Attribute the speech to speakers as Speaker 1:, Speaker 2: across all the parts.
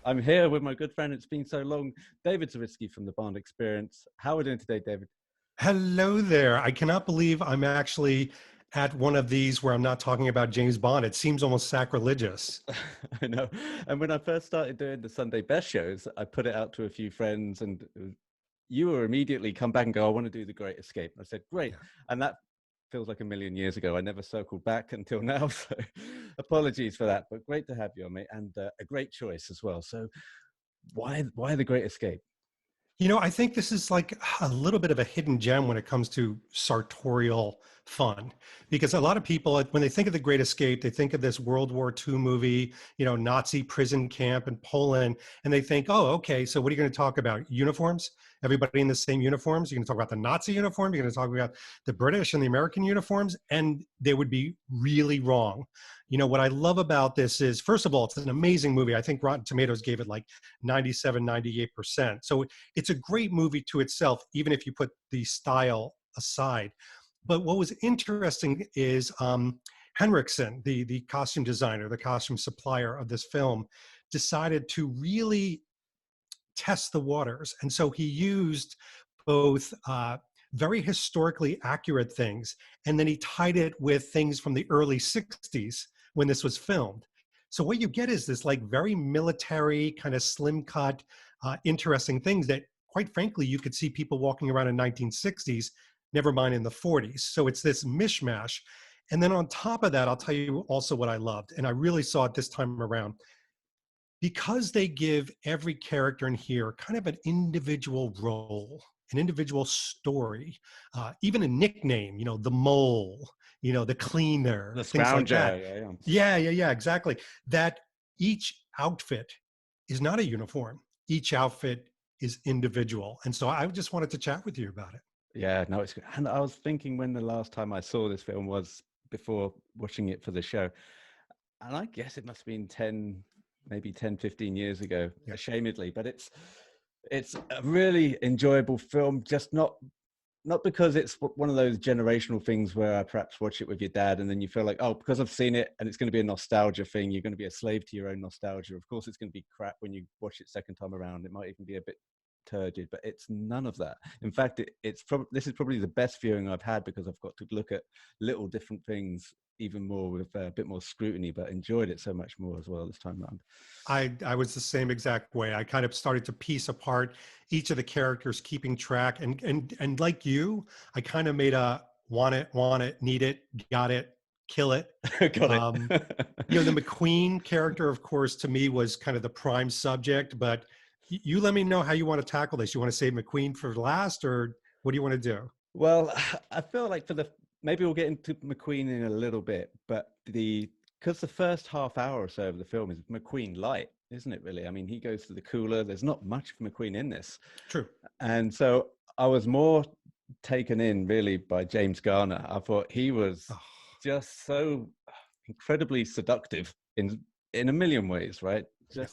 Speaker 1: I'm here with my good friend. It's been so long, David Zaritsky from the Bond Experience. How are we doing today, David?
Speaker 2: Hello there. I cannot believe I'm actually at one of these where I'm not talking about James Bond. It seems almost sacrilegious.
Speaker 1: I know. And when I first started doing the Sunday Best shows, I put it out to a few friends, and you were immediately come back and go, "I want to do the Great Escape." I said, "Great,"
Speaker 2: Yeah.
Speaker 1: and that feels like a million years ago. I never circled back until now, so apologies for that. But great to have you on, mate, and a great choice as well. So, why the Great Escape?
Speaker 2: You know, I think this is like a little bit of a hidden gem when it comes to sartorial fun, because a lot of people, when they think of The Great Escape, they think of this World War II movie, Nazi prison camp in Poland, and they think, oh, okay, so what are you going to talk about? Uniforms? Everybody in the same uniforms? You're going to talk about the Nazi uniform? You're going to talk about the British and the American uniforms? And they would be really wrong. What I love about this is, first of all, it's an amazing movie. I think Rotten Tomatoes gave it like 97, 98%. So it's a great movie to itself, even if you put the style aside. But what was interesting is Henriksen, the costume designer, the costume supplier of this film, decided to really test the waters. And so he used both very historically accurate things, and then he tied it with things from the early 60s when this was filmed. So what you get is this like very military, kind of slim cut, interesting things that, quite frankly, you could see people walking around in 1960s, never mind in the 40s. So it's this mishmash. And then on top of that, I'll tell you also what I loved, and I really saw it this time around. Because they give every character in here kind of an individual role, an individual story, even a nickname, the mole, the
Speaker 1: The
Speaker 2: cleaner, things like that.
Speaker 1: Scrounger, yeah.
Speaker 2: Yeah, exactly. That each outfit is not a uniform. Each outfit is individual. And so I just wanted to chat with you about it.
Speaker 1: Yeah, no, it's good. And I was thinking when the last time I saw this film was before watching it for the show. And I guess it must have been 10, maybe 10, 15 years ago,
Speaker 2: Yeah.
Speaker 1: ashamedly. But it's a really enjoyable film, just not because it's one of those generational things where I perhaps watch it with your dad and then you feel like, oh, because I've seen it and it's going to be a nostalgia thing, you're going to be a slave to your own nostalgia. Of course, it's going to be crap when you watch it second time around. It might even be a bit turgid, but it's none of that. In fact, this is probably the best viewing I've had because I've got to look at little different things even more with a bit more scrutiny, but enjoyed it so much more as well this time around.
Speaker 2: I was the same exact way. I kind of started to piece apart each of the characters, keeping track, and like you, I kind of made a want it, need it, got it, kill it.
Speaker 1: Got
Speaker 2: Um,
Speaker 1: it.
Speaker 2: the McQueen character, of course, to me was kind of the prime subject. But you let me know how you want to tackle this. You want to save McQueen for last, or what do you want to do?
Speaker 1: Well, I feel like maybe we'll get into McQueen in a little bit, but because the first half hour or so of the film is McQueen light, isn't it really? I mean, he goes to the cooler. There's not much of McQueen in this.
Speaker 2: True.
Speaker 1: And so I was more taken in really by James Garner. I thought he was
Speaker 2: Oh,
Speaker 1: just so incredibly seductive in a million ways, right?
Speaker 2: yeah.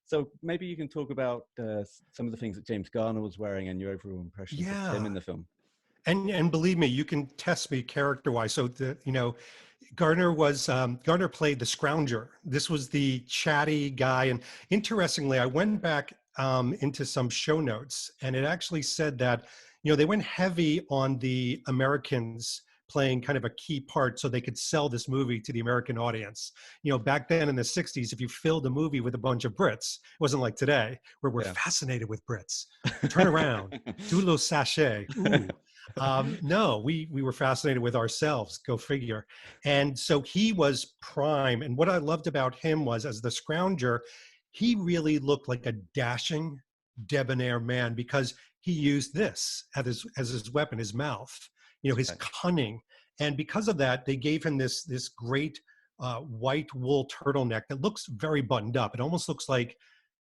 Speaker 1: So maybe you can talk about some of the things that James Garner was wearing and your overall impressions of him
Speaker 2: Yeah.
Speaker 1: in the film.
Speaker 2: And believe me, you can test me character wise. So Garner played the Scrounger. This was the chatty guy. And interestingly, I went back into some show notes, and it actually said that they went heavy on the Americans playing kind of a key part so they could sell this movie to the American audience. Back then in the 60s, if you filled a movie with a bunch of Brits, it wasn't like today where we're
Speaker 1: Yeah.
Speaker 2: fascinated with Brits. Turn around, do a little sachet. Ooh. No, we were fascinated with ourselves. Go figure. And so he was prime. And what I loved about him was, as the Scrounger, he really looked like a dashing, debonair man because he used this as his weapon, his mouth. His cunning. And because of that, they gave him this great white wool turtleneck that looks very buttoned up. It almost looks like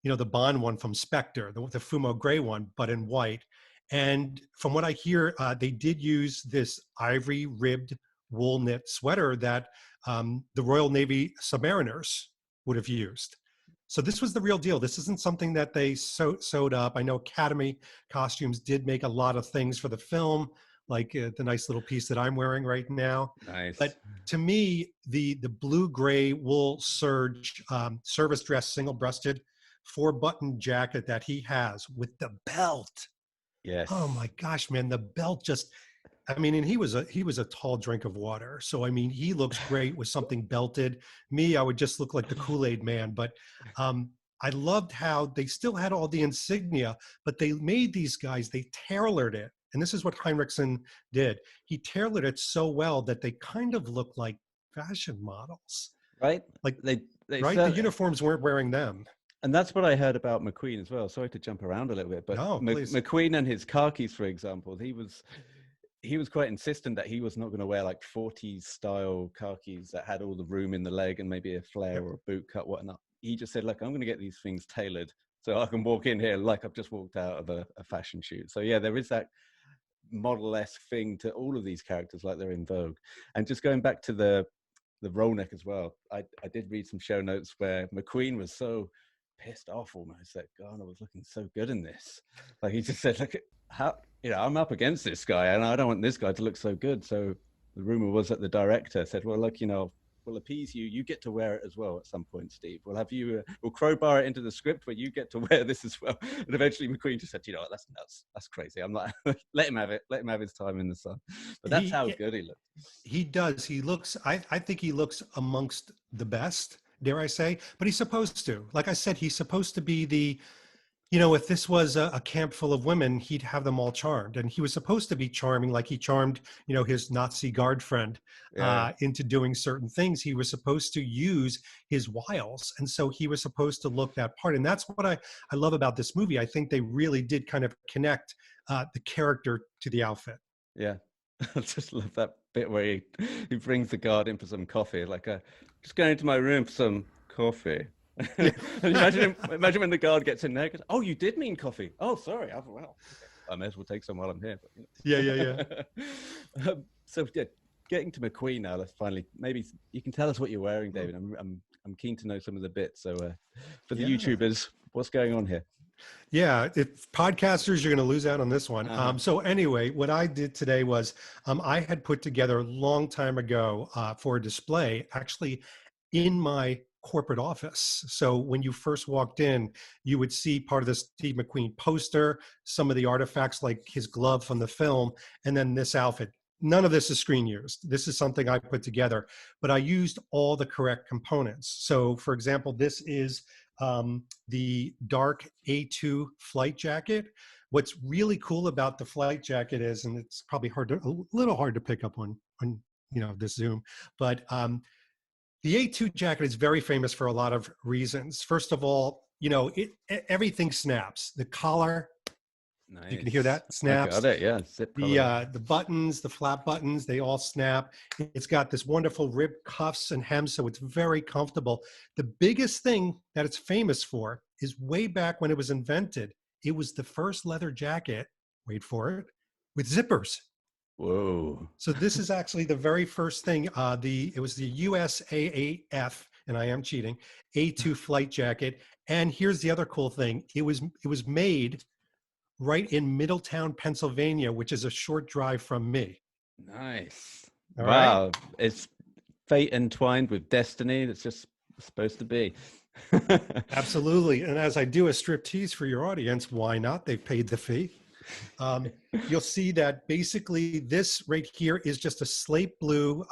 Speaker 2: the Bond one from Spectre, the Fumo Gray one, but in white. And from what I hear, they did use this ivory ribbed wool knit sweater that the Royal Navy submariners would have used. So this was the real deal. This isn't something that they sewed up. I know Academy Costumes did make a lot of things for the film, like the nice little piece that I'm wearing right now.
Speaker 1: Nice.
Speaker 2: But to me, the blue gray wool serge service dress single breasted 4-button jacket that he has with the belt. Oh
Speaker 1: Yes.
Speaker 2: my gosh, man, the belt just, I mean, and he was a tall drink of water. So I mean, he looks great with something belted. Me, I would just look like the Kool-Aid man. But I loved how they still had all the insignia, but they made these guys, they tailored it. And this is what Heinrichsen did. He tailored it so well that they kind of look like fashion models.
Speaker 1: Right?
Speaker 2: Like,
Speaker 1: They
Speaker 2: right? The
Speaker 1: certainly,
Speaker 2: uniforms weren't wearing them.
Speaker 1: and that's what I heard about McQueen as well. Sorry to jump around a little bit, but
Speaker 2: No, please.
Speaker 1: McQueen and his khakis, for example, he was quite insistent that he was not going to wear like 40s style khakis that had all the room in the leg and maybe a flare
Speaker 2: Yep.
Speaker 1: or a boot cut, whatnot. He just said, look, I'm going to get these things tailored so I can walk in here like I've just walked out of a fashion shoot. So yeah, there is that model-esque thing to all of these characters, like they're in vogue. And just going back to the roll neck as well, I did read some show notes where McQueen was so pissed off almost that Garner was looking so good in this. Like he just said, look, how, I'm up against this guy and I don't want this guy to look so good. So the rumor was that the director said, well, look, we'll appease you. You get to wear it as well at some point, Steve. We'll have you, we'll crowbar it into the script where you get to wear this as well. And eventually McQueen just said, you know what, that's nuts. That's crazy. I'm like, let him have it. Let him have his time in the sun. But that's how good he looked.
Speaker 2: He does. He looks, I think he looks amongst the best, dare I say, but he's supposed to. Like I said, he's supposed to be the, if this was a camp full of women, he'd have them all charmed. And he was supposed to be charming, like he charmed, his Nazi guard friend
Speaker 1: Yeah.
Speaker 2: into doing certain things. He was supposed to use his wiles. And so he was supposed to look that part. And that's what I love about this movie. I think they really did kind of connect the character to the outfit.
Speaker 1: Yeah. I just love that bit where he brings the guard in for some coffee, like just going into my room for some coffee.
Speaker 2: Yeah.
Speaker 1: And imagine when the guard gets in there, goes, oh, you did mean coffee. Oh, sorry. Well, I may as well take some while I'm here. But,
Speaker 2: Yeah.
Speaker 1: So yeah, getting to McQueen now. Let's finally, maybe you can tell us what you're wearing, David. I'm keen to know some of the bits. So for the YouTubers, what's going on here?
Speaker 2: Yeah, if podcasters, you're going to lose out on this one. So anyway, what I did today was I had put together a long time ago for a display, actually in my corporate office. So when you first walked in, you would see part of the Steve McQueen poster, some of the artifacts like his glove from the film, and then this outfit. None of this is screen used. This is something I put together, but I used all the correct components. So for example, this is the dark A2 flight jacket. What's really cool about the flight jacket is, and it's probably a little hard to pick up on this Zoom, but the A2 jacket is very famous for a lot of reasons. First of all, everything snaps. The collar,
Speaker 1: Nice.
Speaker 2: You can hear that, snaps.
Speaker 1: I got it, yeah. Zip collar.
Speaker 2: The buttons, the flap buttons, they all snap. It's got this wonderful rib cuffs and hem, so it's very comfortable. The biggest thing that it's famous for is way back when it was invented, it was the first leather jacket, wait for it, with zippers.
Speaker 1: Whoa.
Speaker 2: So this is actually the very first thing. It was the USAAF, and I am cheating, A2 flight jacket. And here's the other cool thing. It was made right in Middletown, Pennsylvania, which is a short drive from me.
Speaker 1: Nice.
Speaker 2: All
Speaker 1: wow.
Speaker 2: right?
Speaker 1: It's fate entwined with destiny. That's just supposed to be.
Speaker 2: Absolutely. And as I do a striptease for your audience, why not? They paid the fee. You'll see that basically this right here is just a slate blue.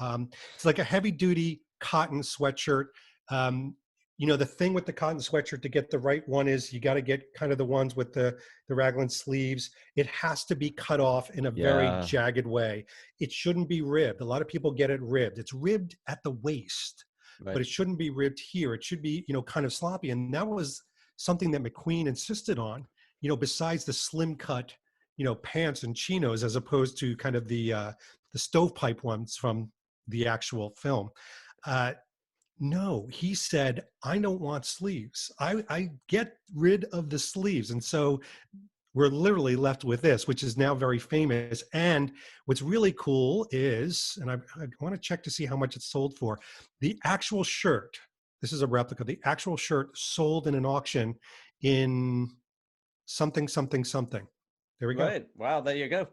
Speaker 2: It's like a heavy duty cotton sweatshirt. The thing with the cotton sweatshirt, to get the right one, is you got to get kind of the ones with the raglan sleeves. It has to be cut off in a very jagged way. It shouldn't be ribbed. A lot of people get it ribbed. It's ribbed at the waist, but it shouldn't be ribbed here. It should be, kind of sloppy. And that was something that McQueen insisted on, besides the slim cut, pants and chinos, as opposed to kind of the stovepipe ones from the actual film. No, he said, I don't want sleeves. I get rid of the sleeves. And so we're literally left with this, which is now very famous. And what's really cool is, and I want to check to see how much it's sold for, the actual shirt. This is a replica. The actual shirt sold in an auction in something. There we go.
Speaker 1: Right. Wow. There you go.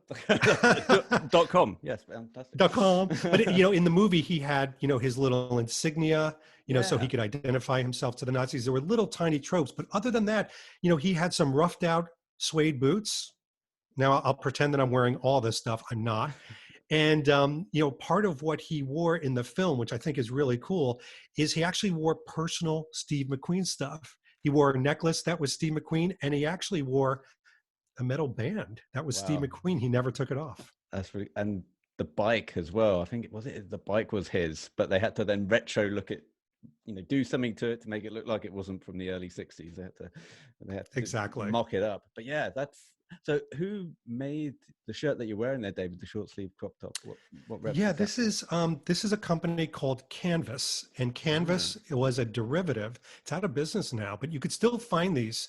Speaker 1: .com. Yes. Fantastic.
Speaker 2: .com. But in the movie, he had his little insignia, so he
Speaker 1: Yeah.
Speaker 2: could identify himself to the Nazis. There were little tiny tropes, but other than that, he had some roughed out suede boots. Now I'll pretend that I'm wearing all this stuff. I'm not. And part of what he wore in the film, which I think is really cool, is he actually wore personal Steve McQueen stuff. He wore a necklace that was Steve McQueen, and he actually wore a metal band that was Steve
Speaker 1: Wow.
Speaker 2: McQueen. He never took it off.
Speaker 1: That's really, and the bike as well. I think the bike was his, but they had to then retro look at, do something to it to make it look like it wasn't from the early 60s. They had to
Speaker 2: Exactly.
Speaker 1: mock it up. But yeah, so who made the shirt that you're wearing there, David, the short sleeve crop top? What
Speaker 2: Yeah, this is a company called Canvas, and Canvas was a derivative. It's out of business now, but you could still find these,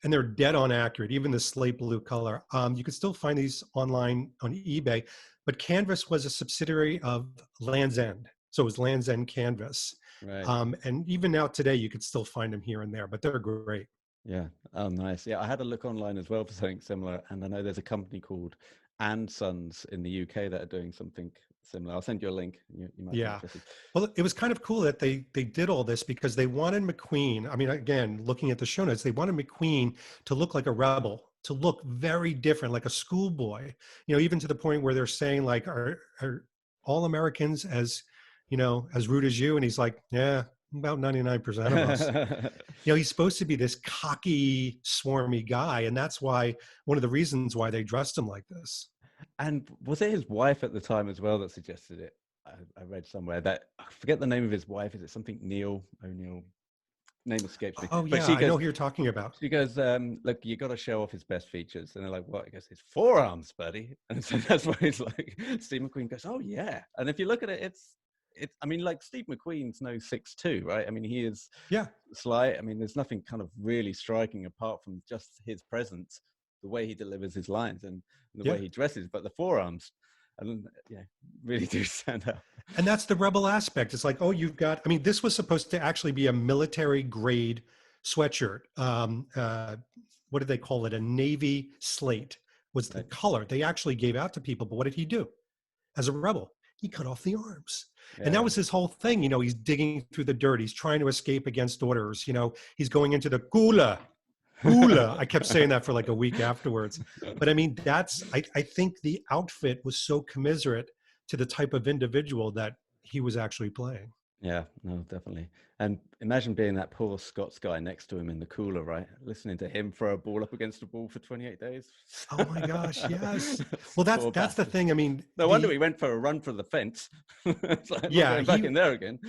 Speaker 2: and they're dead on accurate. Even the slate blue color, you could still find these online on eBay. But Canvas was a subsidiary of Land's End, so it was Land's End Canvas.
Speaker 1: Right.
Speaker 2: And even now today, you could still find them here and there, but they're great.
Speaker 1: Yeah. Oh, nice. Yeah, I had a look online as well for something similar, and I know there's a company called And Sons in the UK that are doing something similar. I'll send you a link. You might be interested.
Speaker 2: Well, it was kind of cool that they did all this because they wanted McQueen. I mean, again, looking at the show notes, they wanted McQueen to look like a rebel, to look very different, like a schoolboy. Even to the point where they're saying like, "Are all Americans as rude as you?" And he's like, "Yeah, about 99% of us." He's supposed to be this cocky, swarmy guy, and that's why one of the reasons why they dressed him like this.
Speaker 1: And was it his wife at the time as well that suggested it? I read somewhere that I forget the name of his wife. Is it something Neil O'Neill? Name escapes me.
Speaker 2: Oh
Speaker 1: But
Speaker 2: yeah,
Speaker 1: she goes,
Speaker 2: I know who you're talking about.
Speaker 1: She goes, look, you got to show off his best features. And they're like, what? He goes, his forearms, buddy. And so that's why he's like, Steve McQueen goes, oh yeah. And if you look at it, it's. I mean, like Steve McQueen's no 6'2", right? I mean, he is slight. I mean, there's nothing kind of really striking apart from just his presence, the way he delivers his lines and the way he dresses. But the forearms, and really do stand out.
Speaker 2: And that's the rebel aspect. It's like, oh, you've got. I mean, this was supposed to actually be a military grade sweatshirt. What did they call it? A navy slate was the color they actually gave out to people. But what did he do? As a rebel, he cut off the arms. And that was his whole thing. He's digging through the dirt. He's trying to escape against orders. He's going into the gula. I kept saying that for like a week afterwards. But I mean, I think the outfit was so commiserate to the type of individual that he was actually playing.
Speaker 1: Yeah, no, definitely. And imagine being that poor Scots guy next to him in the cooler, right? Listening to him throw a ball up against a ball for 28 days.
Speaker 2: Oh my gosh, yes. Well, that's the thing. I mean,
Speaker 1: no wonder he went for a run for the fence. Like, going back in there again.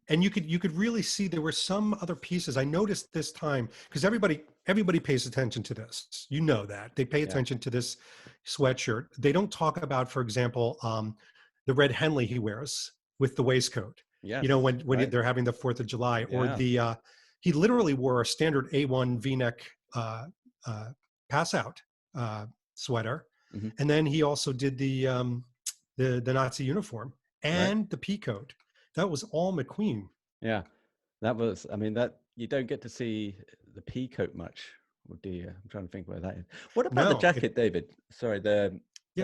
Speaker 2: And you could really see there were some other pieces. I noticed this time because everybody pays attention to this. That they pay attention to this sweatshirt. They don't talk about, for example, the red Henley he wears with the waistcoat.
Speaker 1: Yeah.
Speaker 2: When they're having the 4th of July, or he literally wore a standard A1 V-neck pass out sweater, and then he also did the Nazi uniform and the pea coat. That was all McQueen.
Speaker 1: Yeah, that was. I mean, that you don't get to see the pea coat much, or do you? I'm trying to think where that is. What about the jacket, David? Sorry, so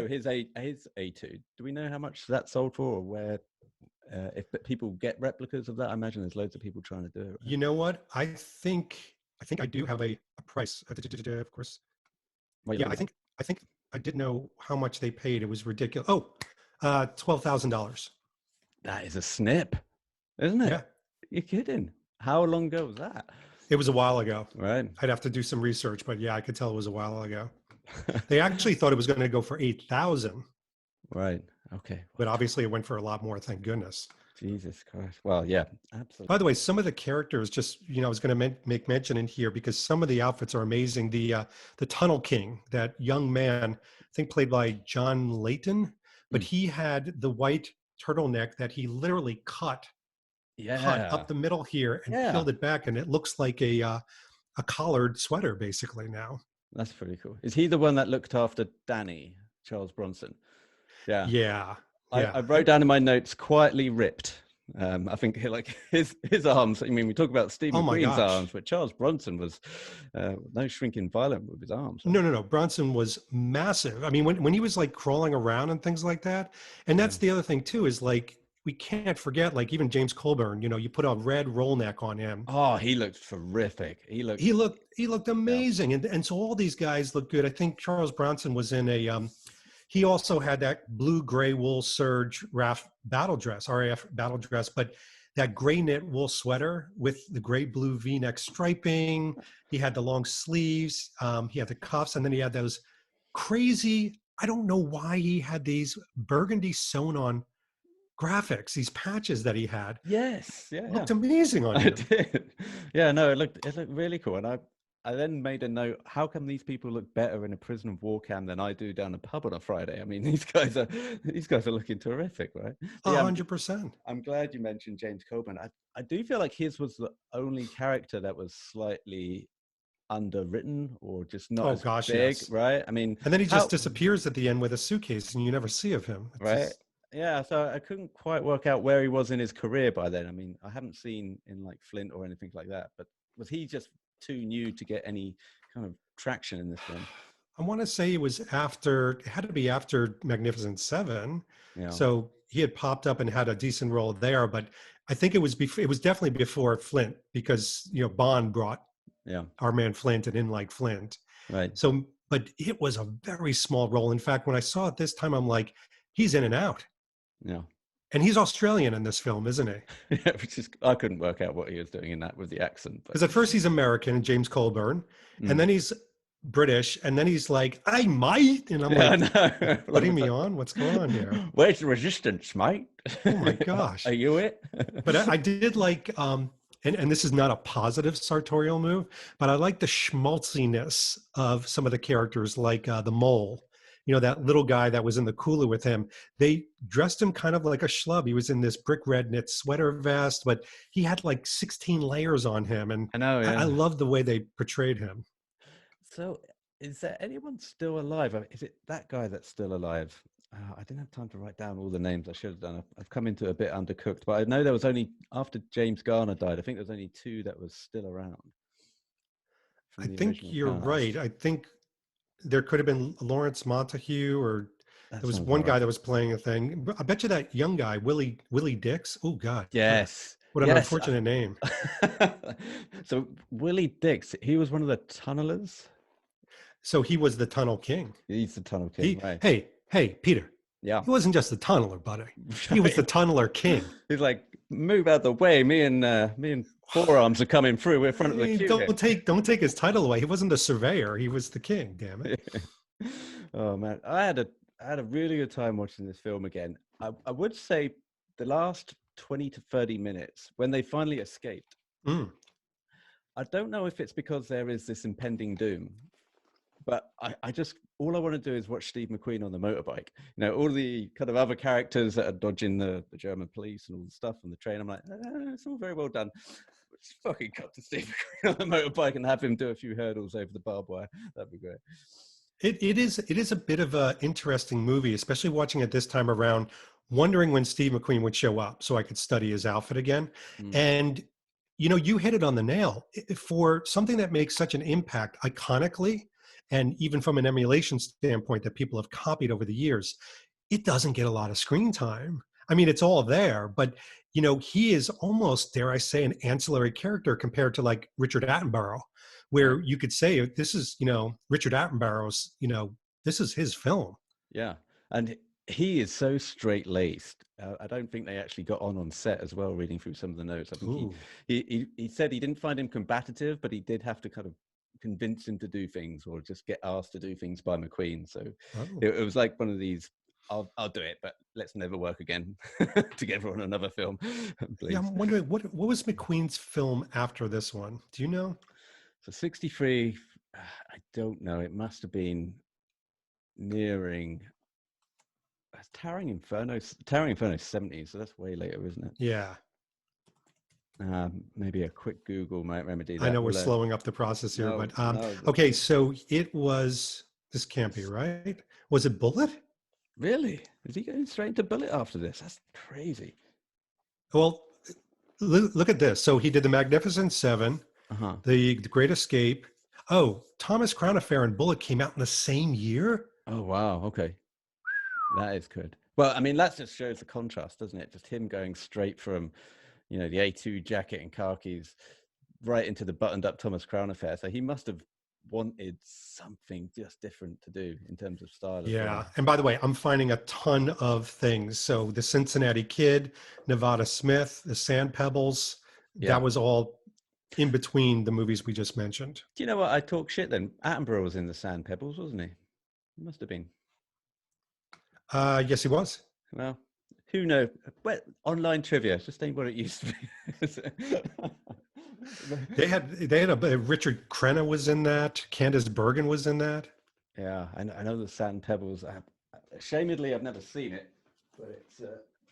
Speaker 1: his A2. Do we know how much that sold for, or where? If people get replicas of that, I imagine there's loads of people trying to do it. Right?
Speaker 2: You know what? I think I do have a price, of course.
Speaker 1: Wait,
Speaker 2: I think I did know how much they paid. It was ridiculous. Oh, $12,000.
Speaker 1: That is a snip, isn't it?
Speaker 2: Yeah.
Speaker 1: You're kidding. How long ago was that?
Speaker 2: It was a while ago.
Speaker 1: Right.
Speaker 2: I'd have to do some research, but yeah, I could tell it was a while ago. They actually thought it was going to go for $8,000.
Speaker 1: Right. Okay.
Speaker 2: But obviously it went for a lot more, thank goodness.
Speaker 1: Jesus Christ. Well, yeah, absolutely.
Speaker 2: By the way, some of the characters, just, I was going to make mention in here because some of the outfits are amazing. The Tunnel King, that young man, I think played by John Layton, but he had the white turtleneck that he literally cut up the middle here and peeled it back. And it looks like a collared sweater basically now.
Speaker 1: That's pretty cool. Is he the one that looked after Danny, Charles Bronson? Yeah.
Speaker 2: Yeah.
Speaker 1: I wrote down in my notes, quietly ripped. I think like his arms. I mean, we talk about Steve
Speaker 2: Oh my
Speaker 1: McQueen's
Speaker 2: gosh.
Speaker 1: arms, but Charles Bronson was no shrinking violet with his arms. Right?
Speaker 2: No. Bronson was massive. I mean, when he was like crawling around and things like that. And
Speaker 1: Yeah.
Speaker 2: that's the other thing too, is like, we can't forget, like even James Coburn, you put a red roll neck on him.
Speaker 1: Oh, he looked terrific.
Speaker 2: He looked
Speaker 1: Yeah.
Speaker 2: amazing. And so all these guys look good. I think Charles Bronson was in he also had that blue gray wool serge RAF battle dress, RAF battle dress, but that gray knit wool sweater with the gray blue V-neck striping. He had the long sleeves. He had the cuffs, and then he had those crazy. I don't know why he had these burgundy sewn on graphics, these patches that he had.
Speaker 1: Yes. Yeah. Yeah.
Speaker 2: Looked amazing on
Speaker 1: I
Speaker 2: him.
Speaker 1: did. Yeah. No, it looked really cool, and I then made a note. How come these people look better in a prison of war camp than I do down a pub on a Friday? I mean, these guys are looking terrific, right? But yeah,
Speaker 2: 100%.
Speaker 1: I'm glad you mentioned James Coburn. I do feel like his was the only character that was slightly underwritten or just not
Speaker 2: Oh
Speaker 1: as
Speaker 2: gosh,
Speaker 1: big,
Speaker 2: yes.
Speaker 1: right? I mean,
Speaker 2: And then he just
Speaker 1: how,
Speaker 2: disappears at the end with a suitcase, and you never see of him. It's
Speaker 1: right?
Speaker 2: just,
Speaker 1: Yeah, so I couldn't quite work out where he was in his career by then. I mean, I haven't seen in like Flint or anything like that, but was he just too new to get any kind of traction in this film?
Speaker 2: I want to say it had to be after Magnificent Seven.
Speaker 1: Yeah,
Speaker 2: So he had popped up and had a decent role there, but I think it was definitely before Flint, because, Bond brought
Speaker 1: yeah,
Speaker 2: our man Flint and In Like Flint.
Speaker 1: right,
Speaker 2: So, but it was a very small role. In fact, when I saw it this time, I'm like, he's in and out.
Speaker 1: yeah.
Speaker 2: And he's Australian in this film, isn't he?
Speaker 1: Yeah, which is I couldn't work out what he was doing in that with the accent, but
Speaker 2: Because at first he's American, James Colburn, and
Speaker 1: mm.
Speaker 2: then he's British, and then he's like, I might. And I'm
Speaker 1: Yeah, I
Speaker 2: like,
Speaker 1: know.
Speaker 2: putting me on? What's going on here?
Speaker 1: Where's the resistance, mate?
Speaker 2: Oh my gosh.
Speaker 1: Are you it?
Speaker 2: But I did like, and this is not a positive sartorial move, but I like the schmaltziness of some of the characters, like the mole. That little guy that was in the cooler with him. They dressed him kind of like a schlub. He was in this brick red knit sweater vest, but he had like 16 layers on him. And
Speaker 1: I know,
Speaker 2: I
Speaker 1: yeah.
Speaker 2: love the way they portrayed him.
Speaker 1: So, is there anyone still alive? Is it that guy that's still alive? I didn't have time to write down all the names. I should have done. I've come into it a bit undercooked, but I know there was only after James Garner died. I think there was only two that was still around
Speaker 2: I
Speaker 1: from the
Speaker 2: think
Speaker 1: original
Speaker 2: you're right.
Speaker 1: cast.
Speaker 2: I think there could have been Lawrence Montague, or
Speaker 1: That
Speaker 2: there was
Speaker 1: sounds
Speaker 2: one
Speaker 1: about
Speaker 2: guy
Speaker 1: right.
Speaker 2: that was playing a thing. I bet you that young guy, Willie Dix. Oh God,
Speaker 1: Yes,
Speaker 2: what an
Speaker 1: yes.
Speaker 2: unfortunate name.
Speaker 1: So Willie Dix, he was one of the tunnelers.
Speaker 2: So he was the Tunnel King.
Speaker 1: He's the Tunnel King, right?
Speaker 2: Hey, Peter.
Speaker 1: Yeah.
Speaker 2: He wasn't just the tunneler, buddy. He was the tunneler king.
Speaker 1: He's like, move out the way. Me and Forearms are coming through. We're in front of the queue.
Speaker 2: Don't take his title away. He wasn't the surveyor. He was the king. Damn it.
Speaker 1: Oh man, I had a really good time watching this film again. I would say the last 20 to 30 minutes when they finally escaped. I don't know if it's because there is this impending doom, but I just all I want to do is watch Steve McQueen on the motorbike. All the kind of other characters that are dodging the German police and all the stuff on the train. I'm like, it's all very well done. Let's fucking cut to Steve McQueen on the motorbike and have him do a few hurdles over the barbed wire. That'd be great.
Speaker 2: It is a bit of an interesting movie, especially watching it this time around, wondering when Steve McQueen would show up so I could study his outfit again. And you hit it on the nail. For something that makes such an impact iconically, and even from an emulation standpoint that people have copied over the years, it doesn't get a lot of screen time. I mean, it's all there, but he is almost, dare I say, an ancillary character compared to like Richard Attenborough, where you could say this is, Richard Attenborough's, this is his film.
Speaker 1: Yeah. And he is so straight-laced. I don't think they actually got on set as well, reading through some of the notes. I think he said he didn't find him combative, but he did have to kind of convince him to do things or just get asked to do things by McQueen. So it was like one of these, I'll do it, but let's never work again together on another film. Please.
Speaker 2: Yeah, I'm wondering what was McQueen's film after this one? Do you know?
Speaker 1: So 63, I don't know. It must have been nearing Towering Inferno 70s, so that's way later, isn't it?
Speaker 2: Yeah.
Speaker 1: Maybe a quick Google might remedy that.
Speaker 2: I know we're slowing up the process here, but okay, so it was, this can't be right. Was it Bullet?
Speaker 1: Really? Is he going straight into Bullet after this? That's crazy.
Speaker 2: Well, look at this. So he did The Magnificent Seven,
Speaker 1: Uh-huh.
Speaker 2: The Great Escape. Oh, Thomas Crown Affair and Bullet came out in the same year?
Speaker 1: Oh wow, okay. That is good. Well, I mean, that just shows the contrast, doesn't it? Just him going straight from, the A2 jacket and khakis right into the buttoned up Thomas Crown Affair. So he must have wanted something just different to do in terms of style as
Speaker 2: Yeah.
Speaker 1: well.
Speaker 2: And by the way, I'm finding a ton of things. So the Cincinnati Kid, Nevada Smith, the Sand Pebbles,
Speaker 1: Yeah.
Speaker 2: that was all in between the movies we just mentioned.
Speaker 1: Do you know what? I talk shit then. Attenborough was in the Sand Pebbles, wasn't he? He must have been.
Speaker 2: Yes, he was.
Speaker 1: Well, who knows? Well, online trivia, just ain't what it used to be.
Speaker 2: They had a Richard Crenna was in that. Candice Bergen was in that.
Speaker 1: Yeah, I know the Sand Pebbles. Ashamedly, I've never seen it, but it's.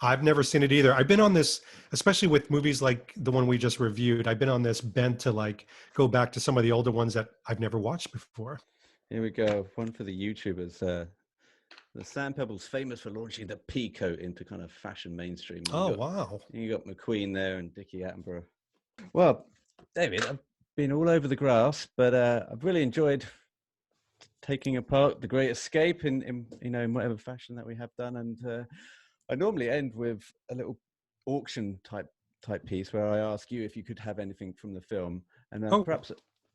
Speaker 2: I've never seen it either. I've been on this, especially with movies like the one we just reviewed. I've been on this bent to like go back to some of the older ones that I've never watched before.
Speaker 1: Here we go. One for the YouTubers. The Sand Pebbles famous for launching the pea coat into kind of fashion mainstream.
Speaker 2: Wow.
Speaker 1: You got McQueen there and Dickie Attenborough. Well, David, I've been all over the grass, but I've really enjoyed taking apart The Great Escape in whatever fashion that we have done. And I normally end with a little auction type piece where I ask you if you could have anything from the film, and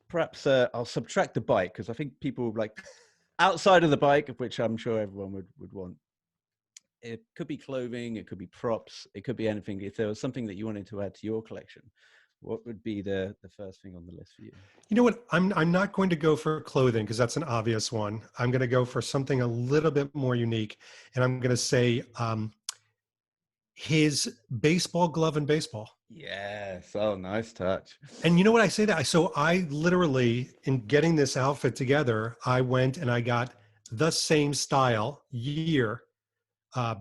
Speaker 1: perhaps I'll subtract the bike, because I think people like outside of the bike, which I'm sure everyone would want. It could be clothing, it could be props, it could be anything. If there was something that you wanted to add to your collection, what would be the first thing on the list for you?
Speaker 2: You know what? I'm not going to go for clothing because that's an obvious one. I'm going to go for something a little bit more unique, and I'm going to say his baseball glove in baseball.
Speaker 1: Yes. Oh, nice touch.
Speaker 2: And you know what, I say that? So I literally, in getting this outfit together, I went and I got the same style year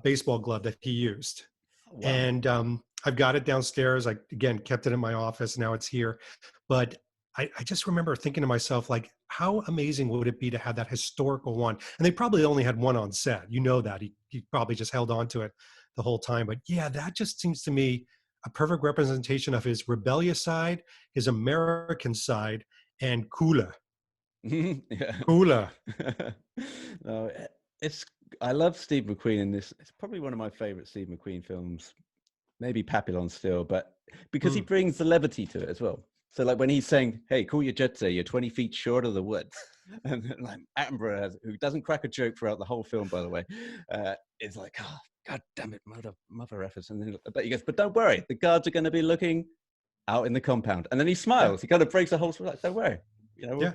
Speaker 2: baseball glove that he used.
Speaker 1: Oh, wow.
Speaker 2: And I've got it downstairs. I, again, kept it in my office. Now it's here. But I just remember thinking to myself, like, how amazing would it be to have that historical one? And they probably only had one on set. You know that. He probably just held on to it the whole time. But yeah, that just seems to me a perfect representation of his rebellious side, his American side, and cooler.
Speaker 1: Yeah.
Speaker 2: Cooler.
Speaker 1: No, it's. I love Steve McQueen in this. It's probably one of my favorite Steve McQueen films. Maybe Papillon still, but because he brings the levity to it as well. So like when he's saying, "Hey, call your jet say you're 20 feet short of the woods," and then, like Attenborough, who doesn't crack a joke throughout the whole film, by the way, is like, "Oh, God damn it, mother efforts," and then but he goes, "But don't worry, the guards are going to be looking out in the compound," and then he smiles. He kind of breaks the whole like, "Don't worry,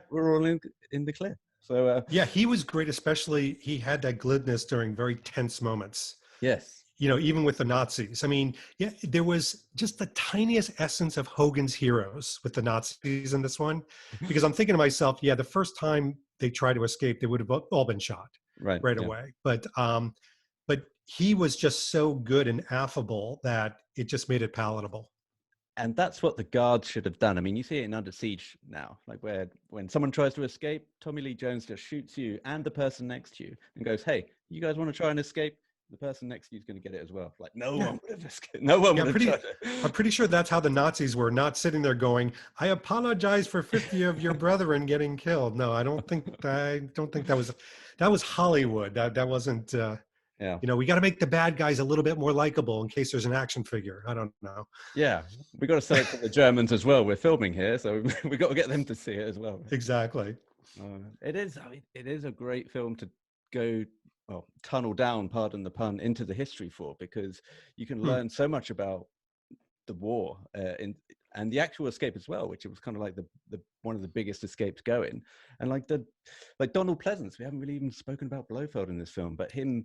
Speaker 1: we're all in the clear." So
Speaker 2: yeah, he was great. Especially he had that glibness during very tense moments.
Speaker 1: yes.
Speaker 2: Even with the Nazis. I mean, yeah, there was just the tiniest essence of Hogan's Heroes with the Nazis in this one, because I'm thinking to myself, yeah, the first time they tried to escape, they would have all been shot right away. But he was just so good and affable that it just made it palatable.
Speaker 1: And that's what the guards should have done. I mean, you see it in Under Siege now, like when someone tries to escape, Tommy Lee Jones just shoots you and the person next to you and goes, "Hey, you guys want to try and escape?" The person next to you is going to get it as well. Like one would have escaped. No one would have tried it.
Speaker 2: I'm pretty sure that's how the Nazis were, not sitting there going, "I apologize for 50 of your brethren getting killed." No, I don't think that was Hollywood. That wasn't. We got to make the bad guys a little bit more likable in case there's an action figure. I don't know.
Speaker 1: Yeah, we got to sell it to the Germans as well. We're filming here, so we got to get them to see it as well.
Speaker 2: Exactly.
Speaker 1: It is. I mean, it is a great film to go. Well, tunnel down, pardon the pun, into the history for, because you can learn so much about the war and the actual escape as well, which it was kind of like the one of the biggest escapes going. And like Donald Pleasance, we haven't really even spoken about Blofeld in this film, but him,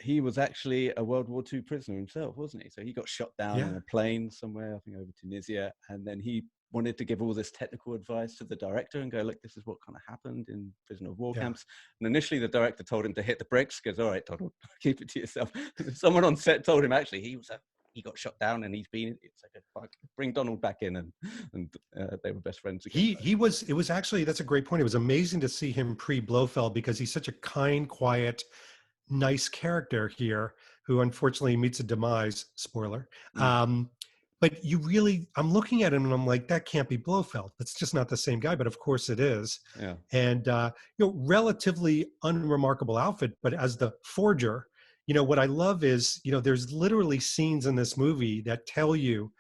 Speaker 1: he was actually a World War II prisoner himself, wasn't he? So he got shot down on a plane somewhere, I think over Tunisia, and then he wanted to give all this technical advice to the director and go, "Look, this is what kind of happened in prisoner of war camps." And initially the director told him to hit the bricks, goes, "All right, Donald, keep it to yourself." Someone on set told him actually he got shot down and it's like, fuck, bring Donald back in, and they were best friends again.
Speaker 2: It was actually, that's a great point. It was amazing to see him pre-Blofeld because he's such a kind, quiet, nice character here who unfortunately meets a demise. Spoiler.
Speaker 1: Mm.
Speaker 2: But you really, I'm looking at him and I'm like, that can't be Blofeld. That's just not the same guy. But of course it is.
Speaker 1: Yeah.
Speaker 2: And relatively unremarkable outfit. But as the forger, what I love is, there's literally scenes in this movie that tell you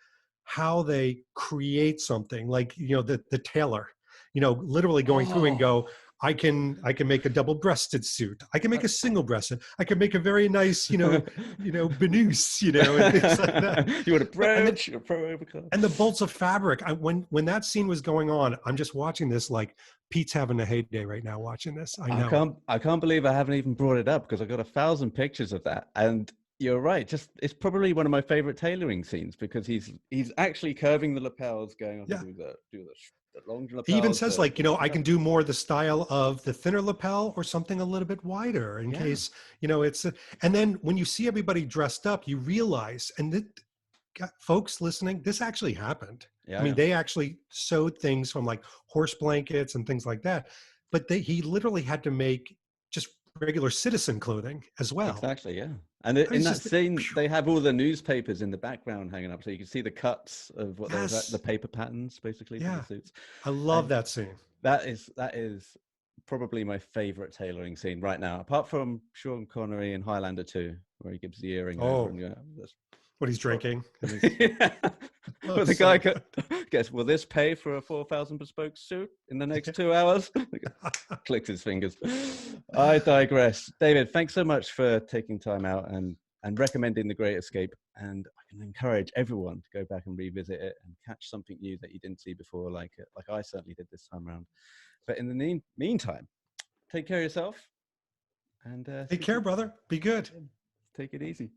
Speaker 2: how they create something, like the tailor, literally going through and
Speaker 1: Oh.
Speaker 2: go, I can make a double-breasted suit, I can make a single-breasted, I can make a very nice burnous, and things like that.
Speaker 1: You want a
Speaker 2: And
Speaker 1: brooch, a pro overcoat,
Speaker 2: and the bolts of fabric. When that scene was going on, I'm just watching this like Pete's having a heyday right now watching this. I know.
Speaker 1: I can't believe I haven't even brought it up because I got 1,000 pictures of that. And you're right. Just it's probably one of my favorite tailoring scenes because he's actually curving the lapels, going on to
Speaker 2: Yeah.
Speaker 1: do the long lapels.
Speaker 2: He even says like, I can do more the style of the thinner lapel or something a little bit wider in case, and then when you see everybody dressed up, you realize, and that, folks listening, this actually happened.
Speaker 1: Yeah,
Speaker 2: I mean, they actually sewed things from like horse blankets and things like that, but he literally had to make just regular citizen clothing as well.
Speaker 1: Exactly, yeah. And in that scene, they have all the newspapers in the background hanging up, so you can see the cuts of what the paper patterns, basically, for the suits.
Speaker 2: I love that scene.
Speaker 1: That is probably my favorite tailoring scene right now, apart from Sean Connery in Highlander 2, where he gives the earring over and
Speaker 2: what he's drinking.
Speaker 1: Well, the guy guess, will this pay for a 4,000 bespoke suit in the next 2 hours? Clicks his fingers. I digress. David, thanks so much for taking time out and recommending The Great Escape. And I can encourage everyone to go back and revisit it and catch something new that you didn't see before, like I certainly did this time around. But in the meantime, take care of yourself. And
Speaker 2: take care, brother. Be good.
Speaker 1: Take it easy.